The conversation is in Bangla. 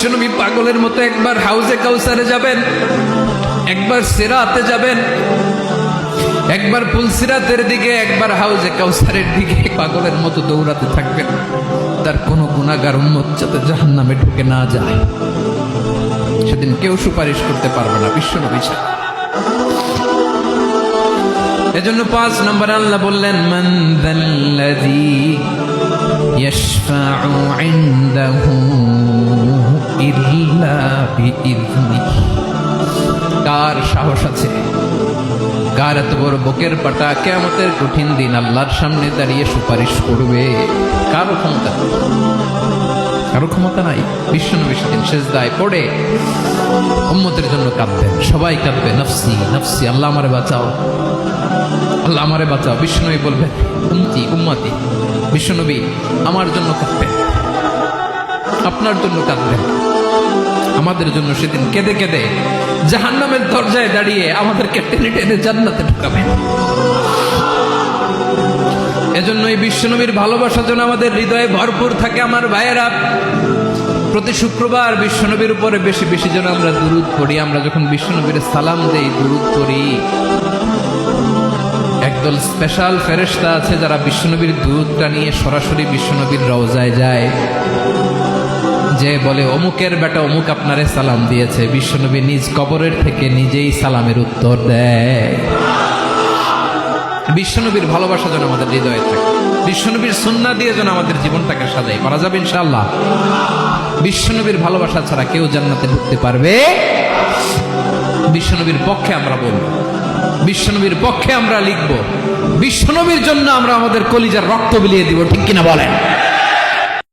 বিশ্বনবী পাগলের মতো একবার হাউজে কাউসারে যাবেন, একবার সিরাতে যাবেন, একবার পুলসিরাতের দিকে, একবার হাউজে কাউসারের দিকে পাগলের মতো দৌড়াতে থাকবেন। তার কোনো গুনাহগার উম্মত যাতে জাহান্নামে ঢুকে না যায়, সেদিন কেউ সুপারিশ করতে পারবে না বিশ্বনবী ছাড়া। এজন্য 5 নম্বর আল্লাহ বললেন, মান যাল্লাযী ইয়াশফাউ ইনদাহু ইল্লা বিইযনিহি। কার সাহস আছে, কার এত বড় বুকের পাটা কিয়ামতের কঠিন দিন আল্লাহর সামনে দাঁড়িয়ে সুপারিশ করবে? কারো ক্ষমতা, কারো ক্ষমতা নাই। বিশ্বনবী সেদিন সিজদায় পড়ে উম্মতের জন্য কাঁদবেন, সবাই কাঁদবে, নফসি নফসি, আল্লাহ আমারে বাঁচাও, আল্লাহ আমারে বাঁচাও। বিশ্বনবী বলবেন, উম্মতি উম্মতি। বিশ্বনবী আমার জন্য কাঁদবেন, আপনার জন্য কাঁদবেন, আমাদের জন্য সেদিন কেঁদে কেঁদে জাহান্নামের দরজায় দাঁড়িয়ে আমাদেরকে টেনে টেনে জান্নাতে ঢুকাবেন। এজন্য এই বিশ্বনবীর ভালোবাসা যেন আমাদের হৃদয়ে ভরপুর থাকে। আমার ভাইয়েরা, প্রতি শুক্রবার বিশ্বনবীর উপরে বেশি বেশি যেন আমরা দুরূদ পড়ি। আমরা যখন বিশ্বনবীর সালাম দেই, দুরূদ পড়ি, একদল স্পেশাল ফেরেশতা আছে যারা বিশ্বনবীর দুরূদটা নিয়ে সরাসরি বিশ্বনবীর রওজায় যায়, যে বলে অমুকের বেটা অমুক আপনারে সালাম দিয়েছে। বিশ্বনবী নিজ কবরের থেকে নিজেই সালামের উত্তর দেয়। বিশ্বনবীর ভালোবাসা যেন আমাদের হৃদয়ে থাকে, বিশ্বনবীর সুন্নাহ দিয়ে যেন আমাদের জীবনটাকে সাজাই। পারা যাবে ইনশাআল্লাহ। বিশ্বনবীর ভালোবাসা ছাড়া কেউ জান্নাতে ঢুকতে পারবে? বিশ্বনবীর পক্ষে আমরা বলবো, বিশ্বনবীর পক্ষে আমরা লিখবো, বিশ্বনবীর জন্য আমরা আমাদের কলিজার রক্ত বিলিয়ে দিব, ঠিক কিনা বলেন?